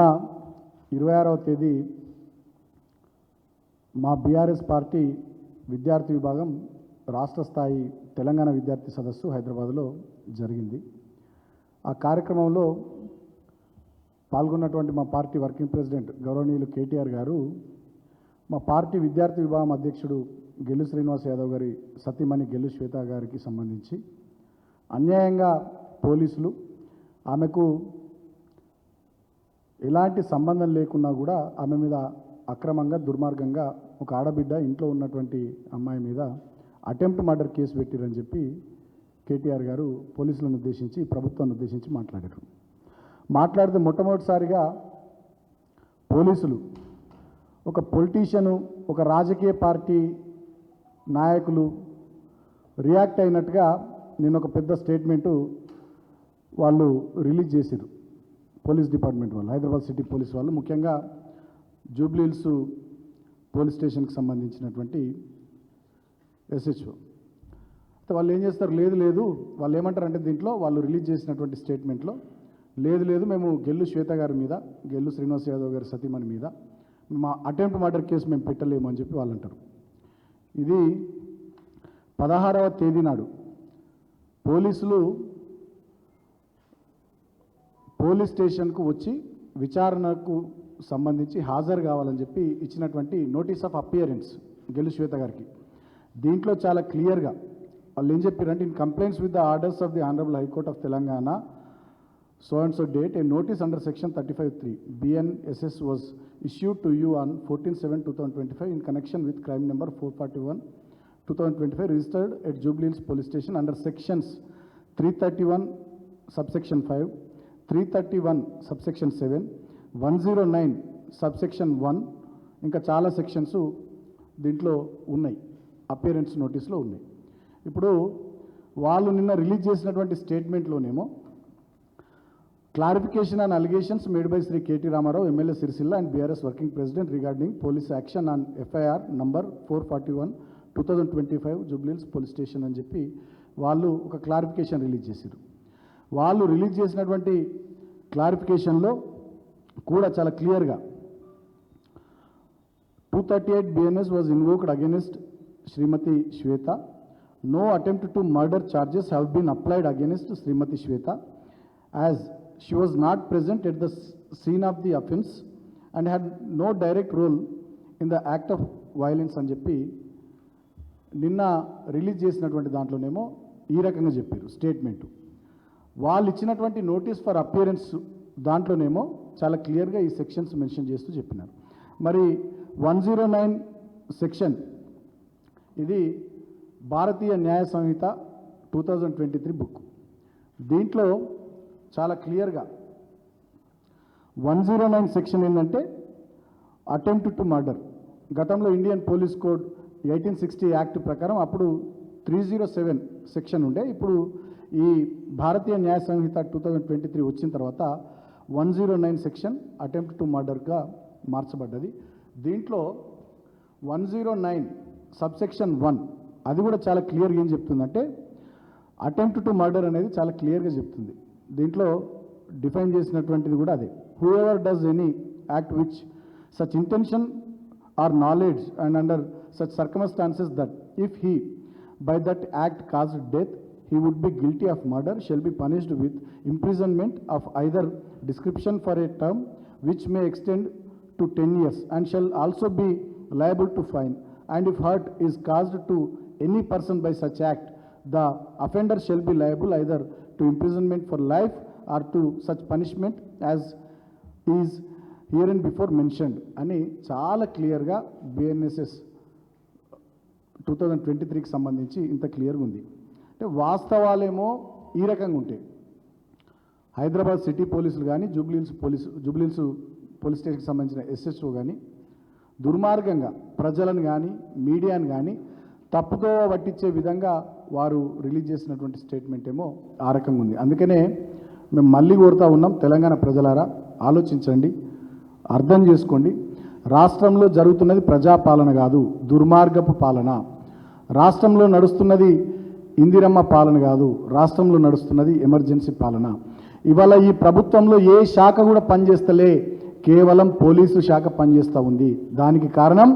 26వ తేదీ మా BRS party విద్యార్థి విభాగం రాష్ట్ర స్థాయి తెలంగాణ విద్యార్థి సదస్సు హైదరాబాద్లో జరిగింది. ఆ కార్యక్రమంలో పాల్గొన్నటువంటి మా పార్టీ వర్కింగ్ ప్రెసిడెంట్ గౌరవనీయులు కేటీఆర్ గారు మా పార్టీ విద్యార్థి విభాగం అధ్యక్షుడు గెల్లు శ్రీనివాస్ యాదవ్ గారి సతీమణి గెల్లు శ్వేత గారికి సంబంధించి అన్యాయంగా పోలీసులు ఆమెకు ఎలాంటి సంబంధం లేకున్నా కూడా ఆమె మీద అక్రమంగా దుర్మార్గంగా ఒక ఆడబిడ్డ ఇంట్లో ఉన్నటువంటి అమ్మాయి మీద అటెంప్ట్ మర్డర్ కేసు పెట్టిరని చెప్పి కేటీఆర్ గారు పోలీసులను ఉద్దేశించి ప్రభుత్వాన్ని ఉద్దేశించి మాట్లాడారు. మాట్లాడితే మొట్టమొదటిసారిగా పోలీసులు ఒక పొలిటీషియను ఒక రాజకీయ పార్టీ నాయకులు రియాక్ట్ అయినట్టుగా నేను ఒక పెద్ద స్టేట్మెంటు వాళ్ళు రిలీజ్ చేశారు. పోలీస్ డిపార్ట్మెంట్ వాళ్ళు, హైదరాబాద్ సిటీ పోలీస్ వాళ్ళు, ముఖ్యంగా జూబ్లీ హిల్స్ పోలీస్ స్టేషన్కి సంబంధించినటువంటి ఎస్హెచ్ఓ. అయితే వాళ్ళు ఏం చేస్తారు, లేదు వాళ్ళు ఏమంటారంటే దీంట్లో వాళ్ళు రిలీజ్ చేసినటువంటి స్టేట్మెంట్లో లేదు మేము గెల్లు శ్వేత గారి మీద, గెల్లు శ్రీనివాస్ యాదవ్ గారి సతీమణి మీద మా అటెంప్ట్ మర్డర్ కేసు మేము పెట్టలేము అని చెప్పి వాళ్ళు అంటారు. ఇది 16వ తేదీ నాడు పోలీసులు పోలీస్ స్టేషన్కు వచ్చి విచారణకు సంబంధించి హాజరు కావాలని చెప్పి ఇచ్చినటువంటి నోటీస్ ఆఫ్ అపియరెన్స్ గెల్లు శ్వేత గారికి. దీంట్లో చాలా క్లియర్గా వాళ్ళు ఏం చెప్పారంటే, in complaints with the orders of the honourable high court of Telangana so and so date, a notice under section 35(3) BNSS was issued to you on 14/7/2025 in connection with crime number 441/2025 registered at Jubilee Hills Police Station under sections 331 subsection 5, 331 subsection 7, 109 subsection 1 ఇంకా చాలా sections దీంట్లో ఉన్నాయి, appearance నోటీస్లో ఉన్నాయి. ఇప్పుడు వాళ్ళు నిన్న release చేసినటువంటి స్టేట్మెంట్లోనేమో clarification on allegations made by Sri K.T. Ramarao, MLA Sirsilla and BRS working president regarding police action on FIR number 441/2025 Jubilee Hills police station అని చెప్పి వాళ్ళు ఒక క్లారిఫికేషన్ రిలీజ్ చేశారు. వాళ్ళు రిలీజ్ చేసినటువంటి క్లారిఫికేషన్లో కూడా చాలా క్లియర్గా 238 BNS was invoked against Srimati Shweta. No attempt to murder charges have been applied against Srimati Shweta as she was not present at the scene of the offense and had no direct role in the act of violence అని చెప్పి నిన్న release చేసినటువంటి దాంట్లోనేమో ఈ రకంగా చెప్పారు statement. వాళ్ళు ఇచ్చినటువంటి notice for appearance దాంట్లోనేమో చాలా క్లియర్గా ఈ సెక్షన్స్ మెన్షన్ చేస్తూ చెప్పినారు. మరి 109 సెక్షన్ ఇది భారతీయ న్యాయ సంహిత 2023 బుక్. దీంట్లో చాలా క్లియర్గా 109 సెక్షన్ ఏంటంటే అటెంప్ట్ టు మర్డర్. గతంలో ఇండియన్ పోలీస్ కోడ్ 1860 యాక్ట్ ప్రకారం అప్పుడు 307 సెక్షన్ ఉండే. ఇప్పుడు ఈ భారతీయ న్యాయ సంహిత 2023 వచ్చిన తర్వాత 109 సెక్షన్ అటెంప్ట్ టు మర్డర్గా మార్చబడ్డది. దీంట్లో 109 సబ్సెక్షన్ 1 అది కూడా చాలా క్లియర్గా ఏం చెప్తుందంటే, అటెంప్ట్ టు మర్డర్ అనేది చాలా క్లియర్గా చెప్తుంది. దీంట్లో డిఫైన్ చేసినటువంటిది కూడా అదే. Whoever does any act which such intention or knowledge and under such circumstances that if he buy that act caused death he would be guilty of murder shall be punished with imprisonment of either description for a term which may extend to 10 years and shall also be liable to fine, and if hurt is caused to any person by such act the offender shall be liable either to imprisonment for life or to such punishment as is herein before mentioned అని చాలా క్లియర్గా BNSS 2023కి సంబంధించి ఇంత క్లియర్గా ఉంది. అంటే వాస్తవాలేమో ఈ రకంగా ఉంటాయి. హైదరాబాద్ సిటీ పోలీసులు కానీ జూబ్లీ హిల్స్ పోలీస్ స్టేషన్కి సంబంధించిన SHO కానీ దుర్మార్గంగా ప్రజలను కానీ మీడియాను కానీ తప్పుతో పట్టించే విధంగా వారు రిలీజ్ చేసినటువంటి స్టేట్మెంట్ ఏమో ఆ రకంగా ఉంది. అందుకనే మేము మళ్ళీ కోరుతూ ఉన్నాం, తెలంగాణ ప్రజలారా ఆలోచించండి, అర్థం చేసుకోండి. రాష్ట్రంలో జరుగుతున్నది ప్రజాపాలన కాదు, దుర్మార్గపు పాలన. రాష్ట్రంలో నడుస్తున్నది ఇందిరమ్మ పాలన కాదు, రాష్ట్రంలో నడుస్తున్నది ఎమర్జెన్సీ పాలన. ఇవాళ ఈ ప్రభుత్వంలో ఏ శాఖ కూడా పనిచేస్తలే, కేవలం పోలీసు శాఖ పనిచేస్తూ ఉంది. దానికి కారణం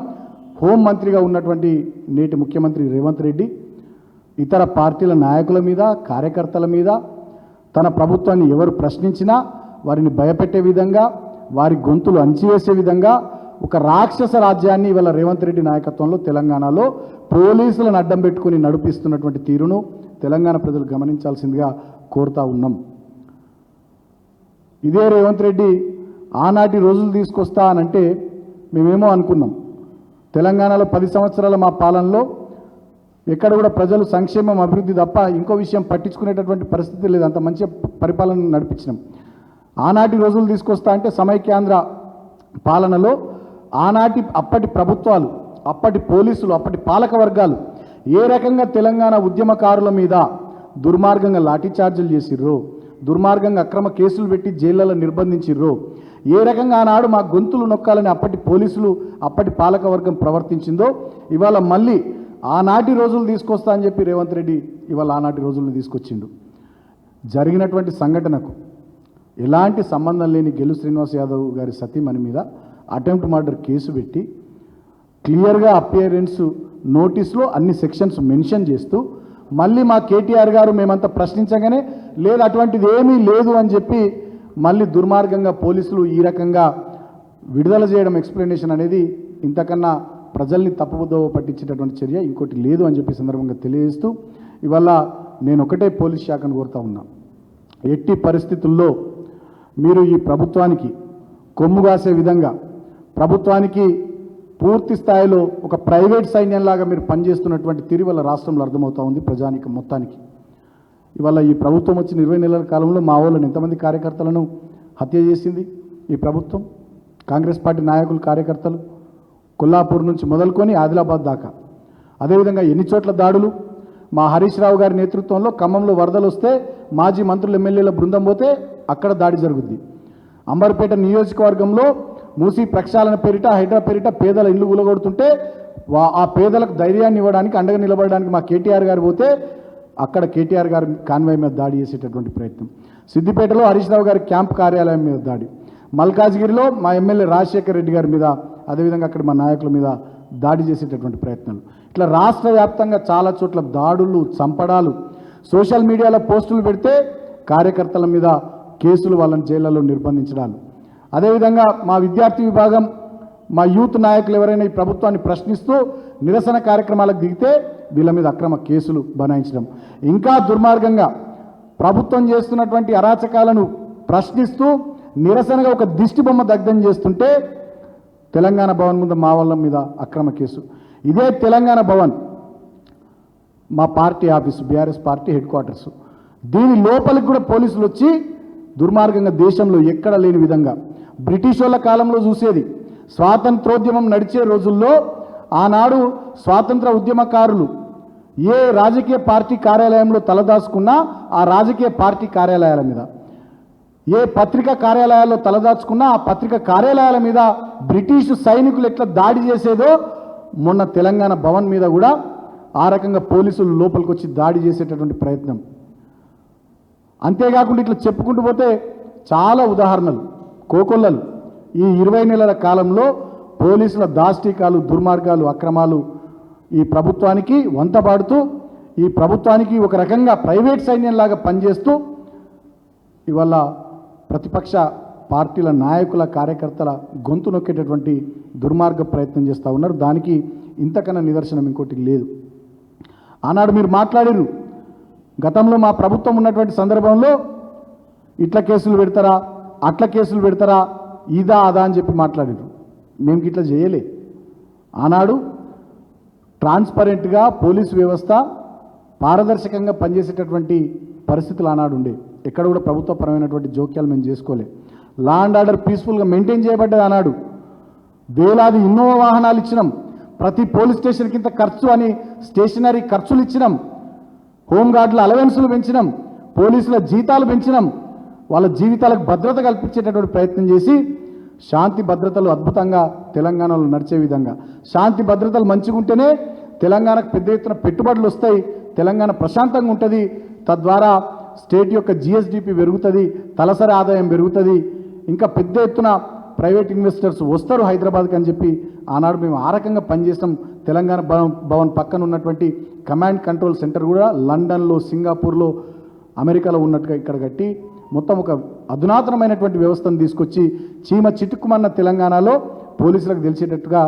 హోంమంత్రిగా ఉన్నటువంటి నేటి ముఖ్యమంత్రి రేవంత్ రెడ్డి ఇతర పార్టీల నాయకుల మీద, కార్యకర్తల మీద తన ప్రభుత్వాన్ని ఎవరు ప్రశ్నించినా వారిని భయపెట్టే విధంగా, వారి గొంతులు అణిచివేసే విధంగా ఒక రాక్షస రాజ్యాన్ని ఇవాళ రేవంత్ రెడ్డి నాయకత్వంలో తెలంగాణలో పోలీసులను అడ్డం పెట్టుకుని నడిపిస్తున్నటువంటి తీరును తెలంగాణ ప్రజలు గమనించాల్సిందిగా కోరుతా ఉన్నాం. ఇదే రేవంత్ రెడ్డి ఆనాటి రోజులు తీసుకొస్తా అనంటే మేమేమో అనుకున్నాం. తెలంగాణలో 10 సంవత్సరాల మా పాలనలో ఎక్కడ కూడా ప్రజలు సంక్షేమం, అభివృద్ధి తప్ప ఇంకో విషయం పట్టించుకునేటటువంటి పరిస్థితి లేదు. అంత మంచి పరిపాలన నడిపించినాం. ఆనాటి రోజులు తీసుకొస్తా అంటే సమైక్యాంధ్ర పాలనలో అప్పటి ప్రభుత్వాలు, అప్పటి పోలీసులు, అప్పటి పాలక వర్గాలు ఏ రకంగా తెలంగాణ ఉద్యమకారుల మీద దుర్మార్గంగా లాఠీచార్జీలు చేసిర్రో, దుర్మార్గంగా అక్రమ కేసులు పెట్టి జైళ్లలో నిర్బంధించిర్రో, ఏ రకంగా ఆనాడు మా గొంతులు నొక్కాలని అప్పటి పోలీసులు, అప్పటి పాలక వర్గం ప్రవర్తించిందో ఇవాళ మళ్ళీ ఆనాటి రోజులు తీసుకొస్తా అని చెప్పి రేవంత్ రెడ్డి ఇవాళ ఆనాటి రోజులను తీసుకొచ్చిండు. జరిగినటువంటి సంఘటనకు ఎలాంటి సంబంధం లేని గెలు శ్రీనివాస్ యాదవ్ గారి సతీమణి మీద అటెంప్ట్ మర్డర్ కేసు పెట్టి క్లియర్గా అపియరెన్స్ నోటీస్లో అన్ని సెక్షన్స్ మెన్షన్ చేస్తూ మళ్ళీ మా కేటీఆర్ గారు మేమంతా ప్రశ్నించగానే లేదు అటువంటిది ఏమీ లేదు అని చెప్పి మళ్ళీ దుర్మార్గంగా పోలీసులు ఈ రకంగా విడుదల చేయడం, ఎక్స్ప్లెనేషన్ అనేది ఇంతకన్నా ప్రజల్ని తప్పుదోవ పట్టించేటటువంటి చర్య ఇంకోటి లేదు అని చెప్పి సందర్భంగా తెలియజేస్తూ ఇవాళ నేను ఒకటే పోలీస్ శాఖను కోరుతా ఉన్నా, ఎట్టి పరిస్థితుల్లో మీరు ఈ ప్రభుత్వానికి కొమ్ముగాసే విధంగా, ప్రభుత్వానికి పూర్తి స్థాయిలో ఒక ప్రైవేట్ సైన్యంలాగా మీరు పనిచేస్తున్నటువంటి తీరు వల్ల రాష్ట్రంలో అర్థమవుతూ ఉంది ప్రజానికి మొత్తానికి. ఇవాళ ఈ ప్రభుత్వం వచ్చిన 20 నెలల కాలంలో మా వాళ్ళని ఎంతమంది కార్యకర్తలను హత్య చేసింది ఈ ప్రభుత్వం, కాంగ్రెస్ పార్టీ నాయకులు, కార్యకర్తలు కొల్లాపూర్ నుంచి మొదలుకొని ఆదిలాబాద్ దాకా. అదేవిధంగా ఎన్ని చోట్ల దాడులు, మా హరీష్ రావు గారి నేతృత్వంలో ఖమ్మంలో వరదలు వస్తే మాజీ మంత్రులు, ఎమ్మెల్యేల బృందం పోతే అక్కడ దాడి జరుగుద్ది. అంబర్పేట నియోజకవర్గంలో మూసీ ప్రక్షాళన పేరిట, హైడ్రా పేరిట పేదల ఇల్లు కూలగొడుతుంటే ఆ పేదలకు ధైర్యాన్ని ఇవ్వడానికి, అండగా నిలబడడానికి మా కేటీఆర్ గారు పోతే అక్కడ కేటీఆర్ గారి కాన్వాయ్ మీద దాడి చేసేటటువంటి ప్రయత్నం. సిద్దిపేటలో హరీష్ రావు గారి క్యాంప్ కార్యాలయం మీద దాడి, మల్కాజ్గిరిలో మా ఎమ్మెల్యే రాజశేఖర్ రెడ్డి గారి మీద, అదేవిధంగా అక్కడ మా నాయకుల మీద దాడి చేసేటటువంటి ప్రయత్నాలు. ఇట్లా రాష్ట్ర వ్యాప్తంగా చాలా చోట్ల దాడులు, చంపడాలు, సోషల్ మీడియాలో పోస్టులు పెడితే కార్యకర్తల మీద కేసులు, వాళ్ళని జైళ్లలో నిర్బంధించడాలు. అదేవిధంగా మా విద్యార్థి విభాగం, మా యూత్ నాయకులు ఎవరైనా ఈ ప్రభుత్వాన్ని ప్రశ్నిస్తూ నిరసన కార్యక్రమాలకు దిగితే వీళ్ళ మీద అక్రమ కేసులు బనాయించడం. ఇంకా దుర్మార్గంగా ప్రభుత్వం చేస్తున్నటువంటి అరాచకాలను ప్రశ్నిస్తూ నిరసనగా ఒక దిష్టి బొమ్మ దగ్ధం చేస్తుంటే తెలంగాణ భవన్ ముందు మా వాళ్ళ మీద అక్రమ కేసు. ఇదే తెలంగాణ భవన్ మా party office, BRS party head quarters. దీని లోపలికి కూడా పోలీసులు వచ్చి దుర్మార్గంగా దేశంలో ఎక్కడ లేని విధంగా బ్రిటిష్ వాళ్ళ కాలంలో చూసేది. స్వాతంత్రోద్యమం నడిచే రోజుల్లో ఆనాడు స్వాతంత్ర ఉద్యమకారులు ఏ రాజకీయ పార్టీ కార్యాలయంలో తలదాచుకున్నా ఆ రాజకీయ పార్టీ కార్యాలయాల మీద, ఏ పత్రికా కార్యాలయాల్లో తలదాచుకున్నా ఆ పత్రికా కార్యాలయాల మీద బ్రిటిష్ సైనికులు ఎట్లా దాడి చేసేదో మొన్న తెలంగాణ భవన్ మీద కూడా ఆ రకంగా పోలీసులు లోపలికి వచ్చి దాడి చేసేటటువంటి ప్రయత్నం. అంతేకాకుండా ఇట్లా చెప్పుకుంటూ పోతే చాలా ఉదాహరణలు, కోకొల్లలు. ఈ 20 నెలల కాలంలో పోలీసుల దాష్టికాలు, దుర్మార్గాలు, అక్రమాలు ఈ ప్రభుత్వానికి వంతపాడుతూ, ఈ ప్రభుత్వానికి ఒక రకంగా ప్రైవేట్ సైన్యంలాగా పనిచేస్తూ ఇవాళ ప్రతిపక్ష పార్టీల నాయకుల, కార్యకర్తల గొంతు నొక్కేటటువంటి దుర్మార్గ ప్రయత్నం చేస్తూ ఉన్నారు. దానికి ఇంతకన్నా నిదర్శనం ఇంకోటి లేదు. ఆనాడు మీరు మాట్లాడారు, గతంలో మా ప్రభుత్వం ఉన్నటువంటి సందర్భంలో ఇట్లా కేసులు పెడతారా, అట్లా కేసులు పెడతారా, ఇదా అదా అని చెప్పి మాట్లాడారు. మేము ఇట్లా చేయలే. ఆనాడు ట్రాన్స్పరెంట్గా పోలీసు వ్యవస్థ పారదర్శకంగా పనిచేసేటటువంటి పరిస్థితులు ఆనాడు ఉండే. ఎక్కడ కూడా ప్రభుత్వపరమైనటువంటి జోక్యాలు మేము చేసుకోలే. లా అండ్ ఆర్డర్ పీస్ఫుల్గా మెయింటైన్ చేయబడ్డది. ఆనాడు వేలాది ఇన్నోవా వాహనాలు ఇచ్చినాం, ప్రతి పోలీస్ స్టేషన్కి ఇంత ఖర్చు అని స్టేషనరీ ఖర్చులు ఇచ్చినాం, హోంగార్డుల అలవెన్సులు పెంచినాం, పోలీసుల జీతాలు పెంచినాం, వాళ్ళ జీవితాలకు భద్రత కల్పించేటటువంటి ప్రయత్నం చేసి శాంతి భద్రతలు అద్భుతంగా తెలంగాణలో నడిచే విధంగా, శాంతి భద్రతలు మంచిగా ఉంటేనే తెలంగాణకు పెద్ద ఎత్తున పెట్టుబడులు వస్తాయి, తెలంగాణ ప్రశాంతంగా ఉంటుంది, తద్వారా స్టేట్ యొక్క జిఎస్డిపి పెరుగుతుంది, తలసరి ఆదాయం పెరుగుతుంది, ఇంకా పెద్ద ఎత్తున ప్రైవేట్ ఇన్వెస్టర్స్ వస్తారు హైదరాబాద్కి అని చెప్పి ఆనాడు మేము ఆ రకంగా పనిచేస్తాం. తెలంగాణ భవన్ పక్కన ఉన్నటువంటి కమాండ్ కంట్రోల్ సెంటర్ కూడా లండన్లో, సింగపూర్లో, అమెరికాలో ఉన్నట్టుగా ఇక్కడ కట్టి మొత్తం ఒక అధునాతనమైనటువంటి వ్యవస్థను తీసుకొచ్చి చీమ చిటుక్కుమన్న తెలంగాణలో పోలీసులకు తెలిసేటట్టుగా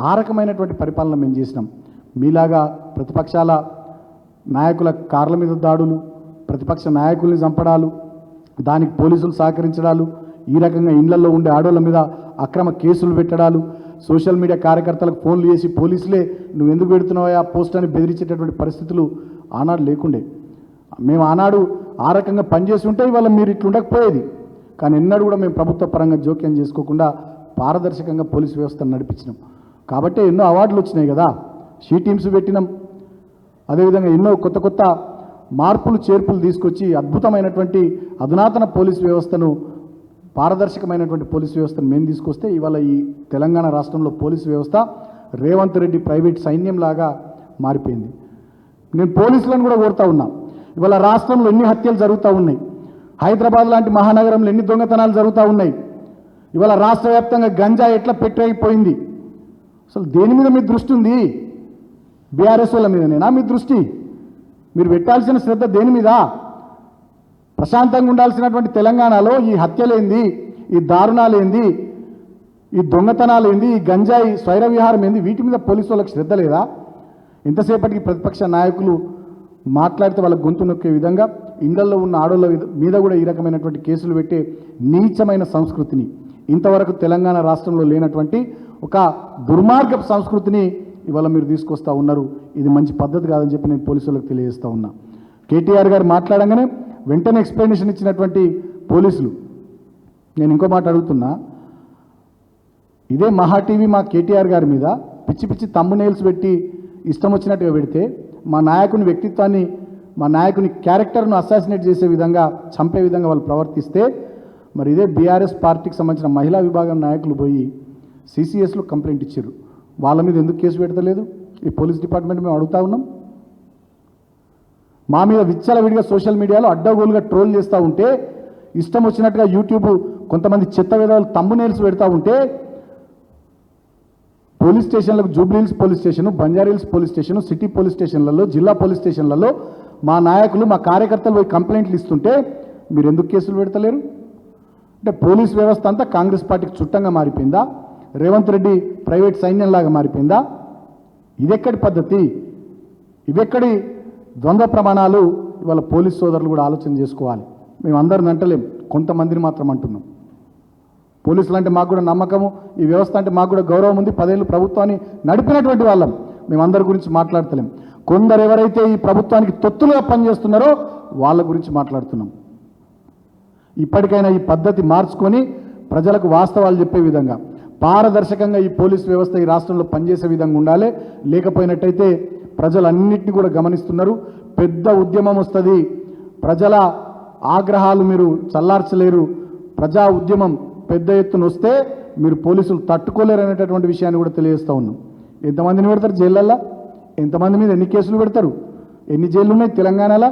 ఆ రకమైనటువంటి పరిపాలన మేము చేసినాం. మీలాగా ప్రతిపక్షాల నాయకుల కార్ల మీద దాడులు, ప్రతిపక్ష నాయకుల్ని చంపడాలు, దానికి పోలీసులు సహకరించడాలు, ఈ రకంగా ఇళ్లలో ఉండే ఆడోళ్ళ మీద అక్రమ కేసులు పెట్టడాలు, సోషల్ మీడియా కార్యకర్తలకు ఫోన్లు చేసి పోలీసులే నువ్వు ఎందుకు పెడుతున్నావా ఆ పోస్ట్ అని బెదిరించేటటువంటి పరిస్థితులు ఆనాడు లేకుండే. మేము ఆనాడు ఆ రకంగా పనిచేసి ఉంటే ఇవాళ మీరు ఇట్లా ఉండకపోయేది. కానీ ఎన్నడూ కూడా మేము ప్రభుత్వ పరంగా జోక్యం చేసుకోకుండా పారదర్శకంగా పోలీసు వ్యవస్థను నడిపించినాం. కాబట్టి ఎన్నో అవార్డులు వచ్చినాయి కదా, షీ టీమ్స్ పెట్టినాం. అదేవిధంగా ఎన్నో కొత్త కొత్త మార్పులు చేర్పులు తీసుకొచ్చి అద్భుతమైనటువంటి అధునాతన పోలీసు వ్యవస్థను, పారదర్శకమైనటువంటి పోలీసు వ్యవస్థను మేము తీసుకొస్తే ఇవాళ ఈ తెలంగాణ రాష్ట్రంలో పోలీసు వ్యవస్థ రేవంత్ రెడ్డి ప్రైవేట్ సైన్యంలాగా మారిపోయింది. నేను పోలీసులను కూడా కోరుతా ఉన్నా, ఇవాళ రాష్ట్రంలో ఎన్ని హత్యలు జరుగుతూ ఉన్నాయి, హైదరాబాద్ లాంటి మహానగరంలో ఎన్ని దొంగతనాలు జరుగుతూ ఉన్నాయి, ఇవాళ రాష్ట్ర వ్యాప్తంగా గంజా ఎట్లా పెట్టయిపోయింది. అసలు దేని మీద మీ దృష్టి ఉంది? బీఆర్ఎస్ వాళ్ళ మీదనేనా మీ దృష్టి? మీరు పెట్టాల్సిన శ్రద్ధ దేని మీద? ప్రశాంతంగా ఉండాల్సినటువంటి తెలంగాణలో ఈ హత్యలేంది, ఈ దారుణాలేంది, ఈ దొంగతనాలేంది, ఈ గంజాయి స్వైర విహారం ఏంది, వీటి మీద పోలీసు వాళ్ళకి శ్రద్ధ లేదా? ఇంతసేపటికి ప్రతిపక్ష నాయకులు మాట్లాడితే వాళ్ళ గొంతు నొక్కే విధంగా ఇండ్లలో ఉన్న ఆడోళ్ళ మీద కూడా ఈ రకమైనటువంటి కేసులు పెట్టే నీచమైన సంస్కృతిని, ఇంతవరకు తెలంగాణ రాష్ట్రంలో లేనటువంటి ఒక దుర్మార్గపు సంస్కృతిని ఇవాళ మీరు తీసుకొస్తూ ఉన్నారు. ఇది మంచి పద్ధతి కాదని చెప్పి నేను పోలీసులకు తెలియజేస్తూ ఉన్నా. కేటీఆర్ గారు మాట్లాడంగానే వెంటనే ఎక్స్ప్లెనేషన్ ఇచ్చినటువంటి పోలీసులు, నేను ఇంకో మాట అడుగుతున్నా, ఇదే మహా టీవీ మా కేటీఆర్ గారి మీద పిచ్చి పిచ్చి తమ్మునేల్స్ పెట్టి ఇష్టం వచ్చినట్టుగా పెడితే, మా నాయకుని వ్యక్తిత్వాన్ని, మా నాయకుని క్యారెక్టర్ను అసాసినేట్ చేసే విధంగా, చంపే విధంగా వాళ్ళు ప్రవర్తిస్తే, మరి ఇదే బీఆర్ఎస్ పార్టీకి సంబంధించిన మహిళా విభాగం నాయకులు పోయి సిసిఎస్లో కంప్లైంట్ ఇచ్చారు. వాళ్ళ మీద ఎందుకు కేసు పెడతలేదు ఈ పోలీస్ డిపార్ట్మెంట్? మేము అడుగుతా ఉన్నాం. మా మీద విచ్చలవిడిగా సోషల్ మీడియాలో అడ్డగోలుగా ట్రోల్ చేస్తూ ఉంటే, ఇష్టం వచ్చినట్టుగా యూట్యూబ్ కొంతమంది చెత్త విధాలు తమ్మునేల్స్ పెడతా ఉంటే, పోలీస్ స్టేషన్లకు Jubilee Hills police station, Banjara Hills police station, city police స్టేషన్లలో, జిల్లా పోలీస్ స్టేషన్లలో మా నాయకులు, మా కార్యకర్తలు పోయి కంప్లైంట్లు ఇస్తుంటే మీరు ఎందుకు కేసులు పెడతలేరు? అంటే పోలీస్ వ్యవస్థ అంతా కాంగ్రెస్ పార్టీకి చుట్టంగా మారిపోయిందా? రేవంత్ రెడ్డి ప్రైవేట్ సైన్యంలాగా మారిపోయిందా? ఇదెక్కడి పద్ధతి? ఇవెక్కడి ద్వంద్వ ప్రమాణాలు? ఇవాళ పోలీస్ సోదరులు కూడా ఆలోచన చేసుకోవాలి. మేము అందరిని అంటలేం, కొంతమందిని మాత్రం అంటున్నాం. పోలీసులు అంటే మాకు కూడా నమ్మకము, ఈ వ్యవస్థ అంటే మాకు కూడా గౌరవం ఉంది. 10 ఏళ్ళు ప్రభుత్వాన్ని నడిపినటువంటి వాళ్ళం. మేము అందరి గురించి మాట్లాడతలేం. కొందరు ఎవరైతే ఈ ప్రభుత్వానికి తొత్తులుగా పనిచేస్తున్నారో వాళ్ళ గురించి మాట్లాడుతున్నాం. ఇప్పటికైనా ఈ పద్ధతి మార్చుకొని ప్రజలకు వాస్తవాలు చెప్పే విధంగా, పారదర్శకంగా ఈ పోలీస్ వ్యవస్థ ఈ రాష్ట్రంలో పనిచేసే విధంగా ఉండాలి. లేకపోయినట్టయితే ప్రజలన్నింటినీ కూడా గమనిస్తున్నారు, పెద్ద ఉద్యమం వస్తుంది. ప్రజల ఆగ్రహాలు మీరు చల్లార్చలేరు. ప్రజా ఉద్యమం పెద్ద ఎత్తున వస్తే మీరు పోలీసులు తట్టుకోలేరు అనేటటువంటి విషయాన్ని కూడా తెలియజేస్తూ ఉన్నాం. ఎంతమందిని పెడతారు జైళ్ళల్లో? ఎంతమంది మీద ఎన్ని కేసులు పెడతారు? ఎన్ని జైళ్ళు ఉన్నాయి తెలంగాణలో?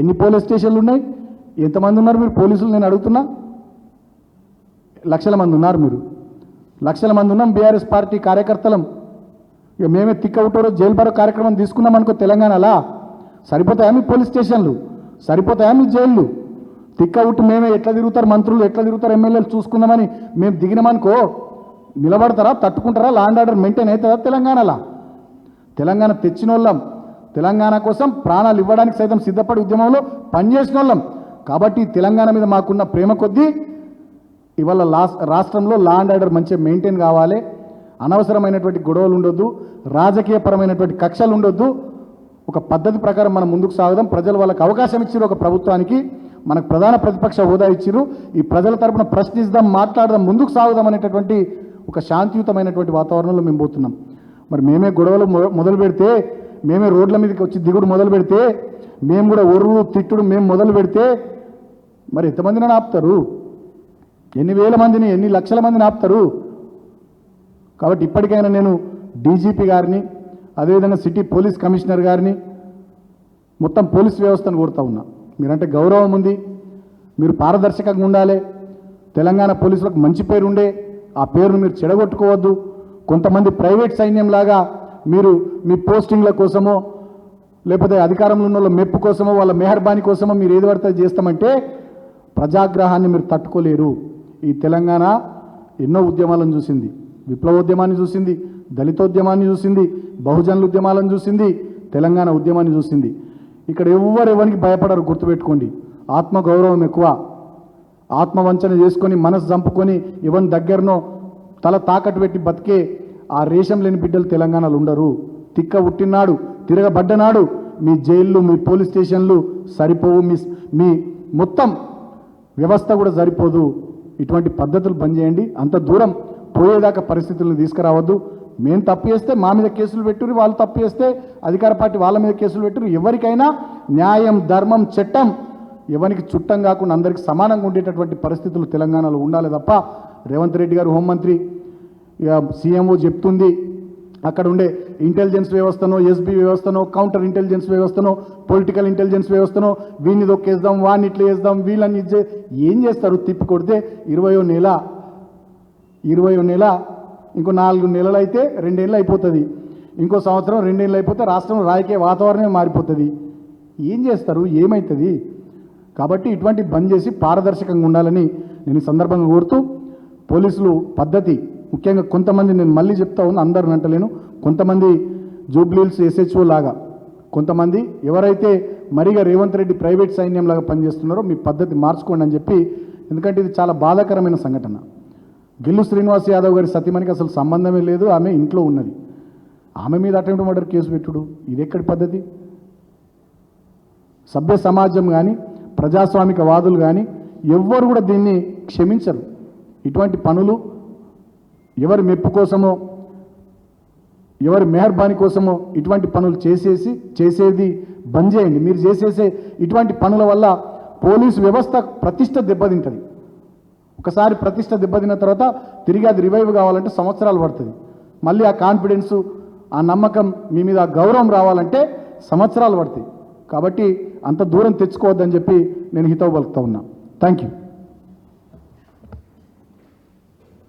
ఎన్ని పోలీస్ స్టేషన్లు ఉన్నాయి? ఎంతమంది ఉన్నారు మీరు పోలీసులు? నేను అడుగుతున్నా. లక్షల మంది ఉన్నారు. మీరు లక్షల మంది ఉన్నాం బీఆర్ఎస్ పార్టీ కార్యకర్తలం. ఇక మేమే తిక్కవుటోరో జైలు బరో కార్యక్రమం తీసుకున్నాం అనుకో తెలంగాణలో, సరిపోతాయా మీ పోలీస్ స్టేషన్లు? సరిపోతాయా మీ జైళ్ళు? తిక్కవుట్టు మేమే ఎట్లా తిరుగుతారు మంత్రులు, ఎట్లా తిరుగుతారు ఎమ్మెల్యేలు చూసుకుందామని మేము దిగినామనుకో, నిలబడతారా? తట్టుకుంటారా? లా అండ్ ఆర్డర్ మెయింటైన్ అవుతుందా తెలంగాణలో? తెలంగాణ తెచ్చిన వాళ్ళం, తెలంగాణ కోసం ప్రాణాలు ఇవ్వడానికి సైతం సిద్ధపడి ఉద్యమంలో పనిచేసిన వాళ్ళం. కాబట్టి తెలంగాణ మీద మాకున్న ప్రేమ కొద్దీ ఇవాళ రాష్ట్రంలో లా అండ్ ఆర్డర్ మంచిగా మెయింటైన్ కావాలి. అనవసరమైనటువంటి గొడవలు ఉండొద్దు, రాజకీయపరమైనటువంటి కక్షలు ఉండొద్దు. ఒక పద్ధతి ప్రకారం మనం ముందుకు సాగుదాం. ప్రజలు వాళ్ళకి అవకాశం ఇచ్చారు, ఒక ప్రభుత్వానికి మనకు ప్రధాన ప్రతిపక్ష హోదా ఇచ్చారు. ఈ ప్రజల తరపున ప్రశ్నిద్దాం, మాట్లాడదాం, ముందుకు సాగుదాం అనేటటువంటి ఒక శాంతియుతమైనటువంటి వాతావరణంలో మేము పోతున్నాం. మరి మేమే గొడవలు మొదలు పెడితే, మేమే రోడ్ల మీదకి వచ్చి దిగుడు మొదలు పెడితే, మేము కూడా ఒరువు తిట్టుడు మేము మొదలు పెడితే మరి ఎంతమందిని ఆపుతారు? ఎన్ని వేల మందిని, ఎన్ని లక్షల మందిని ఆపుతారు? కాబట్టి ఇప్పటికైనా నేను డీజీపీ గారిని, అదేవిధంగా సిటీ పోలీస్ కమిషనర్ గారిని, మొత్తం పోలీస్ వ్యవస్థను కోరుతా ఉన్నా. మీరంటే గౌరవం ఉంది, మీరు పారదర్శకంగా ఉండాలి, తెలంగాణ పోలీసులకు మంచి పేరు ఉండే ఆ పేరును మీరు చెడగొట్టుకోవద్దు. కొంతమంది ప్రైవేట్ సైన్యంలాగా మీరు మీ పోస్టింగ్ల కోసమో లేకపోతే అధికారంలో ఉన్న వాళ్ళ మెప్పు కోసమో వాళ్ళ మెహర్బానీ కోసమో మీరు ఏది పడితే చేస్తామంటే ప్రజాగ్రహాన్ని మీరు తట్టుకోలేరు. ఈ తెలంగాణ ఎన్నో ఉద్యమాలను చూసింది, విప్లవోద్యమాన్ని చూసింది, దళితోద్యమాన్ని చూసింది, బహుజనుల ఉద్యమాలను చూసింది, తెలంగాణ ఉద్యమాన్ని చూసింది. ఇక్కడ ఎవరికి భయపడరు, గుర్తుపెట్టుకోండి. ఆత్మగౌరవం ఎక్కువ. ఆత్మవంచన చేసుకొని మనసు చంపుకొని ఎవరి దగ్గరనో తల తాకట్టు పెట్టి బతికే ఆ రేషం లేని బిడ్డలు తెలంగాణలో ఉండరు. తిక్క ఉట్టినాడు, తిరగబడ్డనాడు మీ జైళ్ళు, మీ పోలీస్ స్టేషన్లు సరిపోవు, మీ మొత్తం వ్యవస్థ కూడా సరిపోదు. ఇటువంటి పద్ధతులు బంద్ చేయండి. అంత దూరం పోయేదాకా పరిస్థితులను తీసుకురావద్దు. మేము తప్పు చేస్తే మా మీద కేసులు పెట్టుర్రు, వాళ్ళు తప్పు చేస్తే అధికార పార్టీ వాళ్ళ మీద కేసులు పెట్టుర్రు. ఎవరికైనా న్యాయం, ధర్మం, చట్టం ఎవరికి చుట్టం కాకుండా అందరికీ సమానంగా ఉండేటటువంటి పరిస్థితులు తెలంగాణలో ఉండాలి తప్ప రేవంత్ రెడ్డి గారు హోంమంత్రి, సీఎంఓ చెప్తుంది అక్కడ ఉండే ఇంటెలిజెన్స్ వ్యవస్థనో, ఎస్బీ వ్యవస్థనో, కౌంటర్ ఇంటెలిజెన్స్ వ్యవస్థనో, పొలిటికల్ ఇంటెలిజెన్స్ వ్యవస్థనో వీడిని దొక్కేద్దాం, వాడిని ఇట్లా వేద్దాం, వీళ్ళని ఏం చేస్తారు? తిప్పి కొడితే 20వ నెల ఇంకో 4 నెలలు అయితే 2 ఏళ్ళు అయిపోతుంది. ఇంకో సంవత్సరం 2 ఏళ్ళు అయిపోతే రాష్ట్రంలో రాజకీయ వాతావరణమే మారిపోతుంది. ఏం చేస్తారు? ఏమవుతుంది? కాబట్టి ఇటువంటి బంద్ చేసి పారదర్శకంగా ఉండాలని నేను ఈ సందర్భంగా కోరుతూ, పోలీసులు పద్ధతి ముఖ్యంగా కొంతమంది, నేను మళ్ళీ చెప్తా ఉన్నా, అందరిని అంటలేను, కొంతమంది జూబ్లీహిల్స్ ఎస్హెచ్ఓ లాగా కొంతమంది ఎవరైతే మరిగా రేవంత్ రెడ్డి ప్రైవేట్ సైన్యం లాగా పనిచేస్తున్నారో మీ పద్ధతి మార్చుకోండి అని చెప్పి. ఎందుకంటే ఇది చాలా బాధాకరమైన సంఘటన. గిల్లు శ్రీనివాస్ యాదవ్ గారి సతీమణికి అసలు సంబంధమే లేదు, ఆమె ఇంట్లో ఉన్నది. ఆమె మీద అటెంప్ట్ మర్డర్ కేసు పెట్టుడు ఇది ఎక్కడి పద్ధతి? సభ్య సమాజం కానీ ప్రజాస్వామిక వాదులు కానీ ఎవ్వరు కూడా దీన్ని క్షమించరు. ఇటువంటి పనులు ఎవరి మెప్పు కోసమో, ఎవరి మెహర్బానీ కోసమో ఇటువంటి పనులు చేసేది బంద్ చేయండి. మీరు చేసేసే ఇటువంటి పనుల వల్ల పోలీసు వ్యవస్థ ప్రతిష్ట దెబ్బతింటుంది. ఒకసారి ప్రతిష్ట దెబ్బతిన్న తర్వాత తిరిగి అది రివైవ్ కావాలంటే సంవత్సరాలు పడుతుంది. మళ్ళీ ఆ కాన్ఫిడెన్సు, ఆ నమ్మకం, మీ మీద ఆ గౌరవం రావాలంటే సంవత్సరాలు పడుతుంది. కాబట్టి అంత దూరం తెచ్చుకోవద్దని చెప్పి నేను హితవు పలుకుతా ఉన్నా. Thank you.